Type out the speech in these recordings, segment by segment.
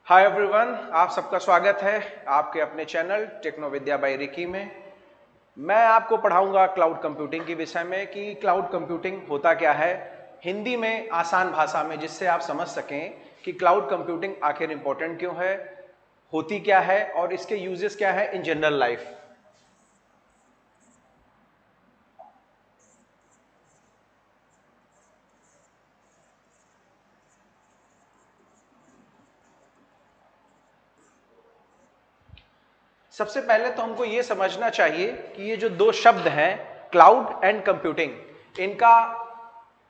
Hi everyone, आप सबका स्वागत है आपके अपने चैनल टेक्नो विद्या बाय रिकी में। मैं आपको पढ़ाऊंगा क्लाउड कंप्यूटिंग के विषय में कि क्लाउड कंप्यूटिंग होता क्या है, हिंदी में आसान भाषा में, जिससे आप समझ सकें कि क्लाउड कंप्यूटिंग आखिर इंपॉर्टेंट क्यों है, होती क्या है और इसके यूजेस क्या है इन जनरल लाइफ। सबसे पहले तो हमको ये समझना चाहिए कि ये जो दो शब्द हैं क्लाउड एंड कंप्यूटिंग, इनका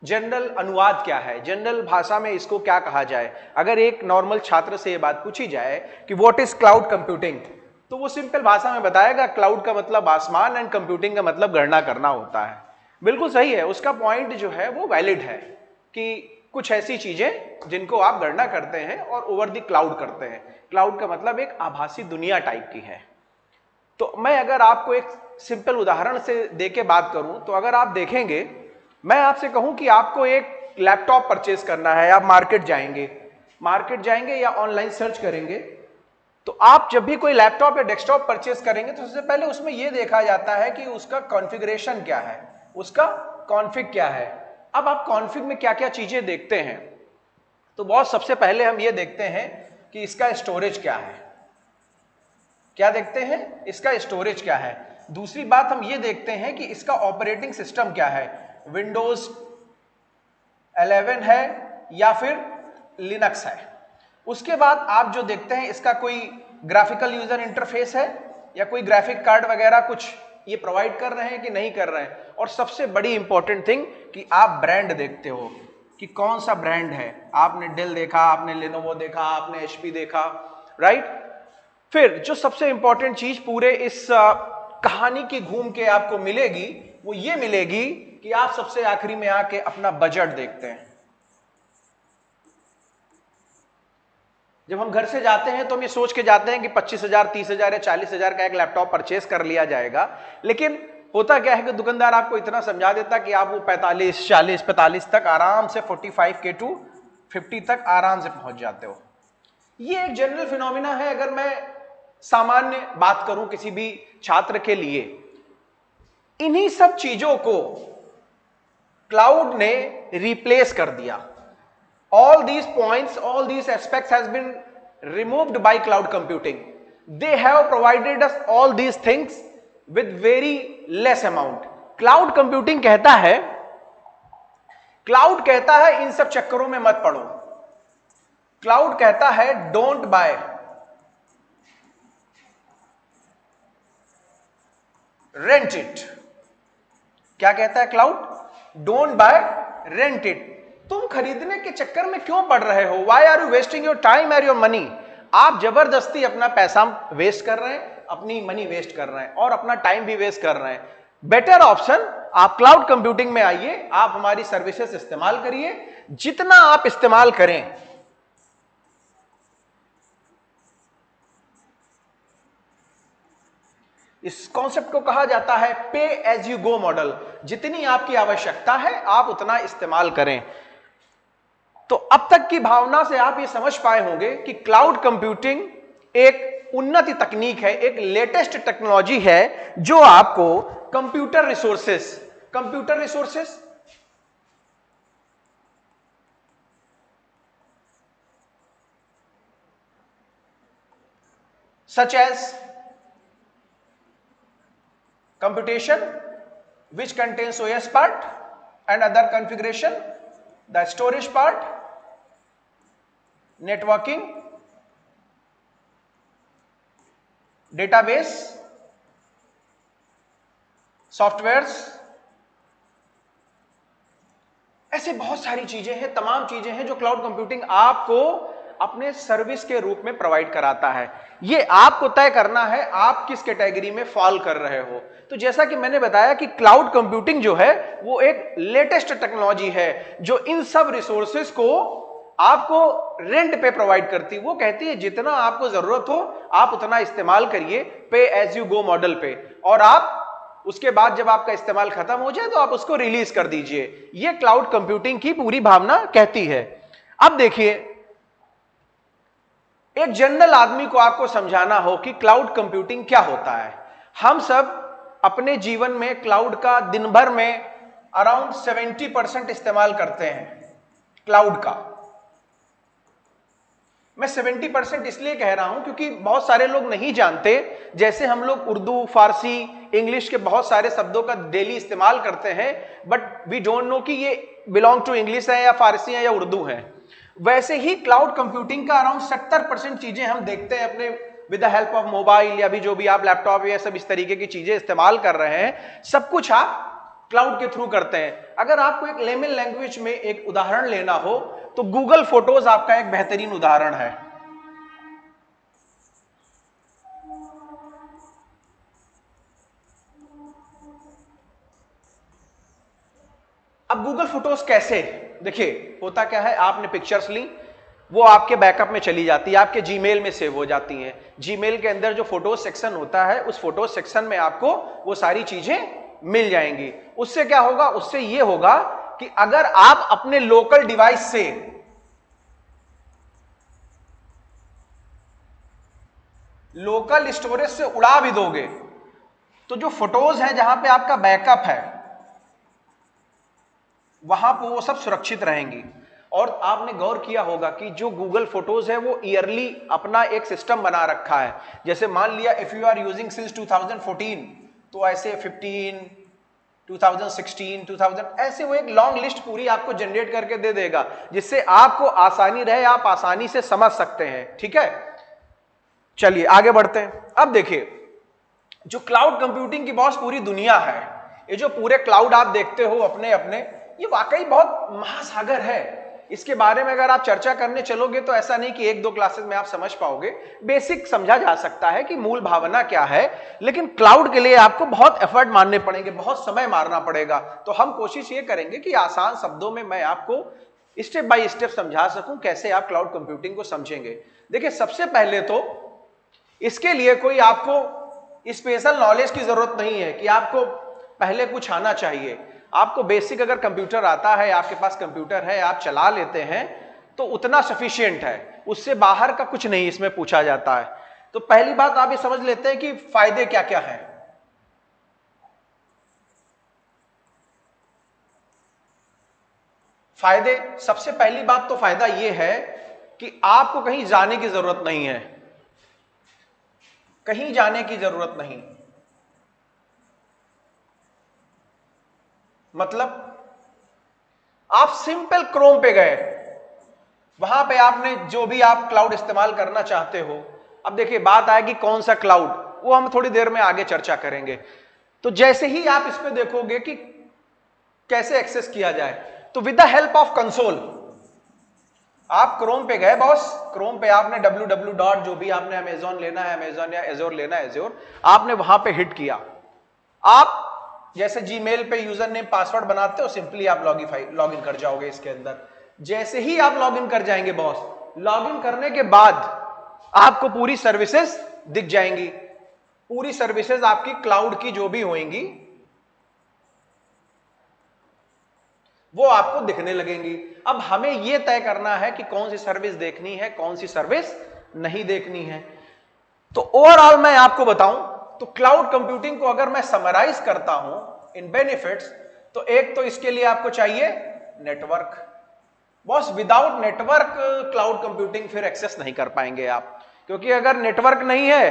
जनरल अनुवाद क्या है, जनरल भाषा में इसको क्या कहा जाए। अगर एक नॉर्मल छात्र से ये बात पूछी जाए कि व्हाट इज क्लाउड कंप्यूटिंग, तो वो सिंपल भाषा में बताएगा क्लाउड का मतलब आसमान एंड कंप्यूटिंग का मतलब गणना करना होता है। बिल्कुल सही है, उसका पॉइंट जो है वो वैलिड है कि कुछ ऐसी चीजें जिनको आप गणना करते हैं और ओवर द क्लाउड करते हैं। क्लाउड का मतलब एक आभासी दुनिया टाइप की है। तो मैं अगर आपको एक सिंपल उदाहरण से देके बात करूं तो अगर आप देखेंगे, मैं आपसे कहूं कि आपको एक लैपटॉप परचेज करना है, आप मार्केट जाएंगे या ऑनलाइन सर्च करेंगे, तो आप जब भी कोई लैपटॉप या डेस्कटॉप परचेज करेंगे तो सबसे पहले उसमें यह देखा जाता है कि उसका कॉन्फ़िगरेशन क्या है, उसका कॉन्फ़िग क्या है। अब आप कॉन्फ़िग में क्या क्या चीजें देखते हैं, तो बहुत सबसे पहले हम ये देखते हैं कि इसका स्टोरेज क्या है। क्या देखते हैं? इसका स्टोरेज क्या है। दूसरी बात हम ये देखते हैं कि इसका ऑपरेटिंग सिस्टम क्या है, विंडोज 11 है या फिर लिनक्स है। उसके बाद आप जो देखते हैं इसका कोई ग्राफिकल यूजर इंटरफेस है या कोई ग्राफिक कार्ड वगैरह कुछ ये प्रोवाइड कर रहे हैं कि नहीं कर रहे हैं। और सबसे बड़ी इंपॉर्टेंट थिंग कि आप ब्रांड देखते हो कि कौन सा ब्रांड है। आपने डेल देखा, आपने लेनोवो देखा, आपने एचपी देखा, राइट। फिर जो सबसे इंपॉर्टेंट चीज पूरे इस कहानी की घूम के आपको मिलेगी वो ये मिलेगी कि आप सबसे आखिरी में आके अपना बजट देखते हैं। जब हम घर से जाते हैं तो हम ये सोच के जाते हैं कि 25,000, 30,000 या 40,000 का एक लैपटॉप परचेस कर लिया जाएगा, लेकिन होता क्या है कि दुकानदार आपको इतना समझा देता कि आप वो 45, 40, 45 तक आराम से 45K to 50 तक आराम से पहुंच जाते हो। ये एक जनरल फिनोमिना है। अगर मैं सामान्य बात करूं किसी भी छात्र के लिए, इन्हीं सब चीजों को क्लाउड ने रिप्लेस कर दिया। All these points, all these aspects has been removed by cloud computing. They have provided us all these things with very less amount. Cloud computing cloud कहता है इन सब चक्करों में मत पड़ो। क्लाउड कहता है डोंट बाय, रेंट इट। क्या कहता है cloud? Don't buy, rent it. तुम खरीदने के चक्कर में क्यों पड़ रहे हो? Why are you wasting your time and your money? आप जबरदस्ती अपना पैसा वेस्ट कर रहे हैं, अपनी मनी वेस्ट कर रहे हैं और अपना टाइम भी वेस्ट कर रहे हैं। बेटर ऑप्शन, आप क्लाउड कंप्यूटिंग में आइए, आप हमारी सर्विसेज इस्तेमाल करिए। जितना आप इस्तेमाल करें, इस कॉन्सेप्ट को कहा जाता है पे एज यू गो मॉडल। जितनी आपकी आवश्यकता है आप उतना इस्तेमाल करें। तो अब तक की भावना से आप ये समझ पाए होंगे कि क्लाउड कंप्यूटिंग एक उन्नति तकनीक है, एक लेटेस्ट टेक्नोलॉजी है जो आपको computer resources such as computation which contains OS part and other configuration, the storage part, networking, database, softwares, ऐसे बहुत सारी चीजें हैं, तमाम चीजें हैं जो क्लाउड कंप्यूटिंग आपको अपने सर्विस के रूप में प्रोवाइड कराता है। ये आपको तय करना है आप किस कैटेगरी में फॉल कर रहे हो। तो जैसा कि मैंने बताया कि क्लाउड कंप्यूटिंग जो है वो एक लेटेस्ट टेक्नोलॉजी है जो इन सब रिसोर्सेज को आपको रेंट पे प्रोवाइड करती है। वो कहती है जितना आपको जरूरत हो आप उतना इस्तेमाल करिए, पे एज यू गो मॉडल पे, और आप उसके बाद जब आपका इस्तेमाल खत्म हो जाए तो आप उसको रिलीज कर दीजिए। ये क्लाउड कंप्यूटिंग की पूरी भावना कहती है। अब देखिए, एक जनरल आदमी को आपको समझाना हो कि क्लाउड कंप्यूटिंग क्या होता है। हम सब अपने जीवन में क्लाउड का दिन भर में अराउंड 70% इस्तेमाल करते हैं क्लाउड का। मैं 70% इसलिए कह रहा हूं क्योंकि बहुत सारे लोग नहीं जानते, जैसे हम लोग उर्दू, फारसी, इंग्लिश के बहुत सारे शब्दों का डेली इस्तेमाल करते हैं, बट वी डोंट नो कि ये बिलोंग टू इंग्लिश है या फारसी है या उर्दू है। वैसे ही क्लाउड कंप्यूटिंग का अराउंड 70% चीजें हम देखते हैं अपने with the help of mobile या भी जो भी आप लैपटॉप या सब इस तरीके की चीजें इस्तेमाल कर रहे हैं, सब कुछ आप क्लाउड के थ्रू करते हैं। अगर आपको एक लेमन लैंग्वेज में एक उदाहरण लेना हो तो गूगल फोटोज आपका एक बेहतरीन उदाहरण है। अब गूगल फोटोज कैसे, देखिए होता क्या है, आपने पिक्चर्स ली, वो आपके बैकअप में चली जाती है, आपके जीमेल में सेव हो जाती हैं। जीमेल के अंदर जो फोटोज सेक्शन होता है, उस फोटोज सेक्शन में आपको वो सारी चीजें मिल जाएंगी। उससे क्या होगा, उससे ये होगा कि अगर आप अपने लोकल डिवाइस से लोकल स्टोरेज से उड़ा भी दोगे तो जो फोटोज हैं जहां पे आपका बैकअप है वहां पर वो सब सुरक्षित रहेंगी। और आपने गौर किया होगा कि जो गूगल फोटोज है वो ईयरली अपना एक सिस्टम बना रखा है। जैसे मान लिया if you are using since 2014 तो ऐसे 15, 2016, 2000 ऐसे वो एक लॉन्ग लिस्ट पूरी आपको जनरेट करके दे देगा, जिससे आपको आसानी रहे, आप आसानी से समझ सकते हैं। ठीक है, चलिए आगे बढ़ते हैं। अब देखिए जो क्लाउड कंप्यूटिंग की बॉस पूरी दुनिया है, ये जो पूरे क्लाउड आप देखते हो अपने अपने, ये वाकई बहुत महासागर है। इसके बारे में अगर आप चर्चा करने चलोगे तो ऐसा नहीं कि 1-2 क्लासेस में आप समझ पाओगे। बेसिक समझा जा सकता है कि मूल भावना क्या है, लेकिन क्लाउड के लिए आपको बहुत एफर्ट मारने पड़ेंगे, बहुत समय मारना पड़ेगा। तो हम कोशिश ये करेंगे कि आसान शब्दों में मैं आपको स्टेप बाय स्टेप समझा सकूं कैसे आप क्लाउड कंप्यूटिंग को समझेंगे। देखिए सबसे पहले तो इसके लिए कोई आपको स्पेशल नॉलेज की जरूरत नहीं है कि आपको पहले कुछ आना चाहिए। आपको बेसिक अगर कंप्यूटर आता है, आपके पास कंप्यूटर है, आप चला लेते हैं तो उतना सफिशिएंट है, उससे बाहर का कुछ नहीं इसमें पूछा जाता है। तो पहली बात आप ये समझ लेते हैं कि फायदे क्या क्या हैं। फायदे, सबसे पहली बात तो फायदा यह है कि आपको कहीं जाने की जरूरत नहीं है, कहीं जाने की जरूरत नहीं। मतलब आप सिंपल क्रोम पे गए, वहां पे आपने जो भी आप क्लाउड इस्तेमाल करना चाहते हो, अब देखिए बात आएगी कौन सा क्लाउड, वो हम थोड़ी देर में आगे चर्चा करेंगे। तो जैसे ही आप इस पे देखोगे कि कैसे एक्सेस किया जाए, तो with the help of console आप क्रोम पे गए बॉस, क्रोम पे आपने www. जो भी आपने अमेजोन लेना है अमेजोन या एजोर लेना है एजोर, आपने वहां पे हिट किया। आप जैसे जीमेल पे यूजर नेम पासवर्ड बनाते हो, सिंपली आप लॉग इन कर जाओगे इसके अंदर। जैसे ही आप लॉग इन कर जाएंगे बॉस, लॉग इन करने के बाद आपको पूरी सर्विसेज दिख जाएंगी। पूरी सर्विसेज आपकी क्लाउड की जो भी होंगी वो आपको दिखने लगेंगी। अब हमें यह तय करना है कि कौन सी सर्विस देखनी है, कौन सी सर्विस नहीं देखनी है। तो ओवरऑल मैं आपको बताऊं तो क्लाउड कंप्यूटिंग को अगर मैं समराइज करता हूं इन बेनिफिट्स, तो एक तो इसके लिए आपको चाहिए network. Boss without network cloud computing फिर एक्सेस नहीं कर पाएंगे आप, क्योंकि अगर नेटवर्क नहीं है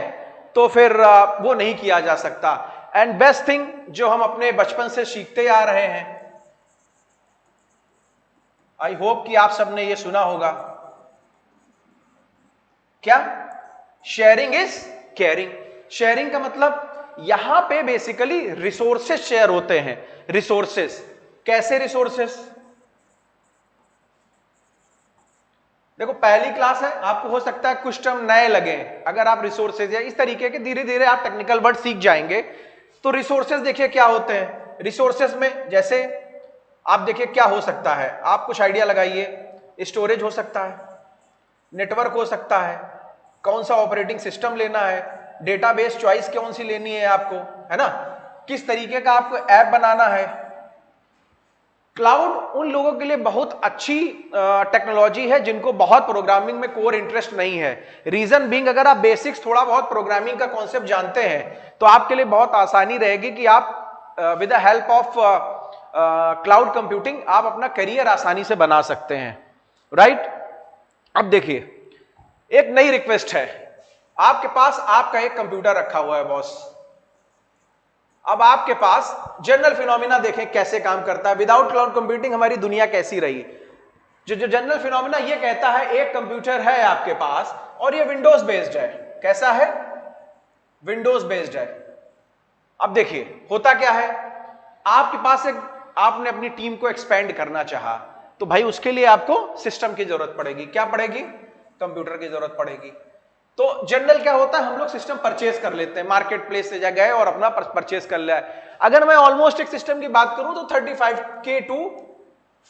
तो फिर वो नहीं किया जा सकता। एंड बेस्ट थिंग जो हम अपने बचपन से सीखते आ रहे हैं, आई होप कि आप सबने ये सुना होगा, क्या? Sharing is caring. शेयरिंग का मतलब यहां पे बेसिकली रिसोर्सेस शेयर होते हैं। रिसोर्सेस कैसे? रिसोर्सेस देखो पहली क्लास है, आपको हो सकता है कुछ टर्म नए लगे, अगर आप रिसोर्सेज या इस तरीके के धीरे धीरे आप टेक्निकल वर्ड सीख जाएंगे। तो रिसोर्सेज देखिए क्या होते हैं। रिसोर्सेज में जैसे आप देखिए क्या हो सकता है, आप कुछ आइडिया लगाइए। स्टोरेज हो सकता है, नेटवर्क हो सकता है, कौन सा ऑपरेटिंग सिस्टम लेना है, डेटाबेस चॉइस कौन सी लेनी है आपको, है ना, किस तरीके का आपको ऐप बनाना है, क्लाउड उन लोगों के लिए बहुत अच्छी टेक्नोलॉजी है जिनको बहुत प्रोग्रामिंग में कोर इंटरेस्ट नहीं है। रीजन बीइंग, अगर आप बेसिक्स थोड़ा बहुत प्रोग्रामिंग का कॉन्सेप्ट जानते हैं तो आपके लिए बहुत आसानी रहेगी कि आप with the help of cloud computing आप अपना करियर आसानी से बना सकते हैं, राइट। अब देखिए, एक नई रिक्वेस्ट है, आपके पास आपका एक कंप्यूटर रखा हुआ है बॉस। अब आपके पास जनरल फिनोमिना देखें कैसे काम करता है। विदाउट क्लाउड कंप्यूटिंग हमारी दुनिया कैसी रही। जो जनरल फिनोमिना ये कहता है, एक कंप्यूटर है आपके पास और ये विंडोज बेस्ड है। कैसा है? विंडोज बेस्ड है। अब देखिए होता क्या है, आपके पास एक, आपने अपनी टीम को एक्सपेंड करना चाहा तो भाई उसके लिए आपको सिस्टम की जरूरत पड़ेगी। क्या पड़ेगी? कंप्यूटर की जरूरत पड़ेगी। तो जनरल क्या होता है, हम लोग सिस्टम परचेज कर लेते हैं, मार्केट प्लेस से जा गए और अपना परचेज कर लिया। अगर मैं ऑलमोस्ट एक सिस्टम की बात करूं तो 35K टू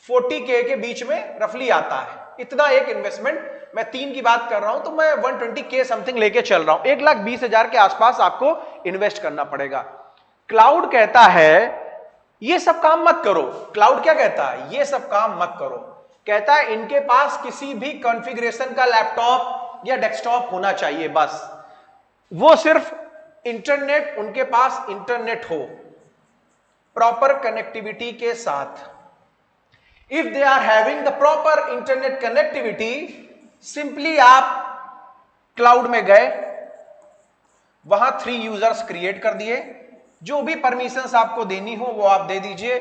40K के बीच में रफली आता है। इतना एक इन्वेस्टमेंट, मैं 3 की बात कर रहा हूं तो मैं 120K समथिंग लेके चल रहा हूं। 1,20,000 के आसपास आपको इन्वेस्ट करना पड़ेगा। क्लाउड कहता है ये सब काम मत करो। क्लाउड क्या कहता है? ये सब काम मत करो। कहता है इनके पास किसी भी कॉन्फ़िगरेशन का लैपटॉप या डेस्कटॉप होना चाहिए, बस। वो सिर्फ इंटरनेट, उनके पास इंटरनेट हो प्रॉपर कनेक्टिविटी के साथ। If they are having the proper internet connectivity, simply आप क्लाउड में गए, वहां 3 यूजर्स क्रिएट कर दिए, जो भी परमिशंस आपको देनी हो वो आप दे दीजिए,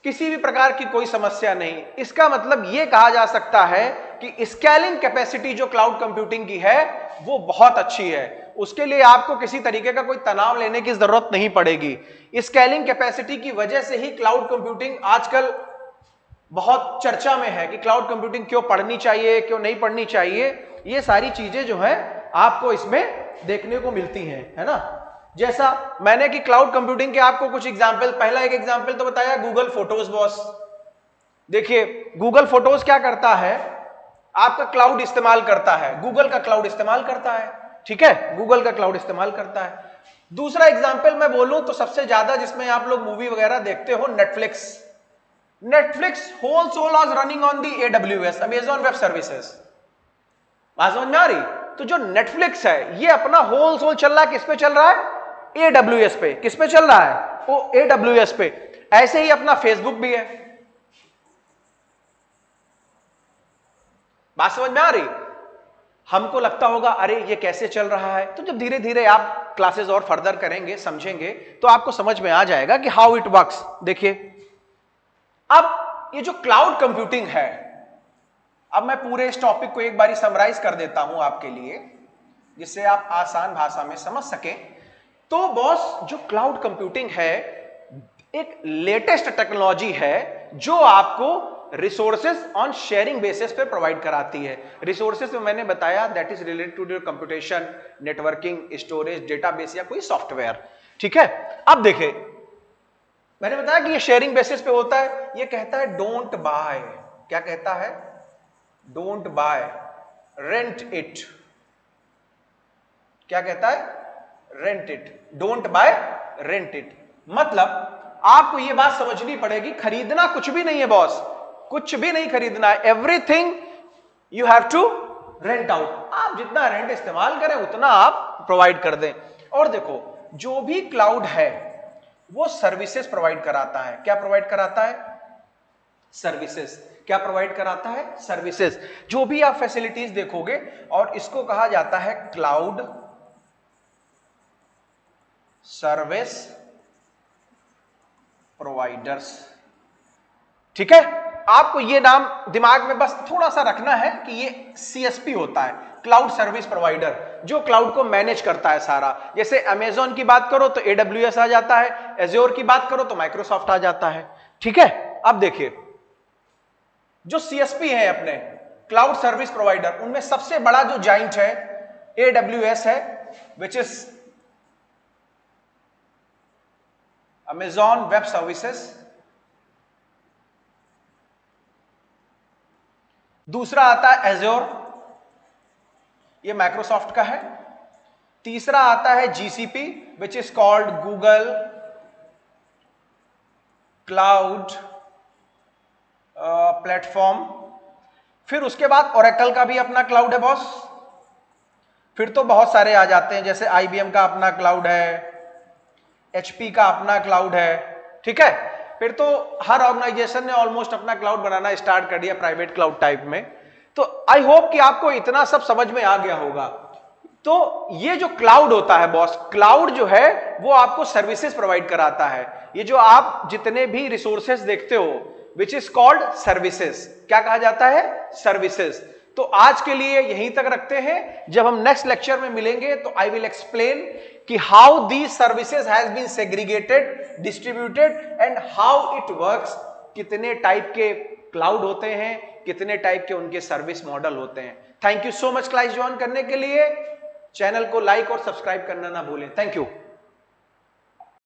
किसी भी प्रकार की कोई समस्या नहीं। इसका मतलब यह कहा जा सकता है कि स्केलिंग कैपेसिटी जो क्लाउड कंप्यूटिंग की है वो बहुत अच्छी है। उसके लिए आपको किसी तरीके का कोई तनाव लेने की जरूरत नहीं पड़ेगी। स्केलिंग कैपेसिटी की वजह से ही क्लाउड कंप्यूटिंग आजकल बहुत चर्चा में है कि क्लाउड कंप्यूटिंग क्यों पढ़नी चाहिए, क्यों नहीं पढ़नी चाहिए। ये सारी चीजें जो है आपको इसमें देखने को मिलती हैं, है ना। जैसा मैंने कि क्लाउड कंप्यूटिंग के आपको कुछ एग्जांपल, पहला एक एग्जांपल तो बताया गूगल फोटोज बॉस। देखिए गूगल फोटोज क्या करता है, आपका क्लाउड इस्तेमाल करता है, गूगल का क्लाउड इस्तेमाल करता है, ठीक है, गूगल का क्लाउड इस्तेमाल करता है। दूसरा एग्जांपल मैं बोलूं तो सबसे ज्यादा जिसमें आप लोग मूवी वगैरह देखते हो, नेटफ्लिक्स। नेटफ्लिक्स होल सोल आज running on the AWS, Amazon web services. बात समझ में आ रही? तो जो नेटफ्लिक्स है ये अपना होल सोल चल रहा है, किस पे चल रहा है? AWS पे। किस पे चल रहा है? वो AWS पे। ऐसे ही अपना फेसबुक भी है। बात समझ में आ रही? हमको लगता होगा अरे ये कैसे चल रहा है, तो जब धीरे धीरे आप क्लासेस और फर्दर करेंगे, समझेंगे, तो आपको समझ में आ जाएगा कि हाउ इट वर्क्स। देखिए अब ये जो क्लाउड कंप्यूटिंग है, अब मैं पूरे इस टॉपिक को एक बारी समराइज कर देता हूं आपके लिए, जिससे आप आसान भाषा में समझ सकें। तो बॉस जो क्लाउड कंप्यूटिंग है एक लेटेस्ट टेक्नोलॉजी है जो आपको रिसोर्सेज ऑन शेयरिंग बेसिस पे प्रोवाइड कराती है। रिसोर्सेज में मैंने बताया that is related to computation, networking, storage, database या कोई सॉफ्टवेयर, ठीक है। अब देखिए मैंने बताया कि ये शेयरिंग बेसिस पे होता है। ये कहता है डोंट बाय, क्या कहता है? Don't buy, rent it. क्या कहता है? Rent it. Don't buy, rent it. मतलब आपको यह बात समझनी पड़ेगी, खरीदना कुछ भी नहीं है बॉस, कुछ भी नहीं खरीदना है। Everything you have to rent out. आप जितना रेंट इस्तेमाल करें उतना आप प्रोवाइड कर दें। और देखो जो भी क्लाउड है वो सर्विसेज प्रोवाइड कराता है। क्या प्रोवाइड कराता है? सर्विसेज। क्या प्रोवाइड कराता है? सर्विसेज। जो भी आप फैसिलिटीज देखोगे, और इसको कहा जाता है क्लाउड सर्विस प्रोवाइडर्स, ठीक है। आपको ये नाम दिमाग में बस थोड़ा सा रखना है कि ये CSP होता है, क्लाउड सर्विस प्रोवाइडर, जो क्लाउड को मैनेज करता है सारा। जैसे अमेजॉन की बात करो तो AWS आ जाता है, एज्योर की बात करो तो माइक्रोसॉफ्ट आ जाता है, ठीक है। अब देखिए जो CSP है अपने क्लाउड सर्विस प्रोवाइडर, उनमें सबसे बड़ा जो जाइंट है AWS है, which is Amazon web services. दूसरा आता है एज्योर, ये माइक्रोसॉफ्ट का है। तीसरा आता है GCP which is called Google cloud platform, फिर उसके बाद ओरेकल का भी अपना क्लाउड है बॉस, फिर तो बहुत सारे आ जाते हैं, जैसे IBM का अपना क्लाउड है, HP का अपना क्लाउड है, ठीक है। फिर तो हर ऑर्गेनाइजेशन ने ऑलमोस्ट अपना क्लाउड बनाना स्टार्ट कर दिया प्राइवेट क्लाउड टाइप में। तो आई होप कि आपको इतना सब समझ में आ गया होगा। तो ये जो क्लाउड होता है बॉस, क्लाउड जो है वो आपको सर्विसेज प्रोवाइड कराता है। ये जो आप जितने भी रिसोर्सेज देखते हो विच इज कॉल्ड सर्विसेज, क्या कहा जाता है? सर्विसेज। तो आज के लिए यहीं तक रखते हैं, जब हम नेक्स्ट लेक्चर में मिलेंगे तो आई विल एक्सप्लेन कि how these services has been segregated, distributed and how it works. कितने टाइप के क्लाउड होते हैं, कितने टाइप के उनके सर्विस मॉडल होते हैं। Thank you so much class join करने के लिए। चैनल को लाइक और सब्सक्राइब करना ना भूलें। Thank you.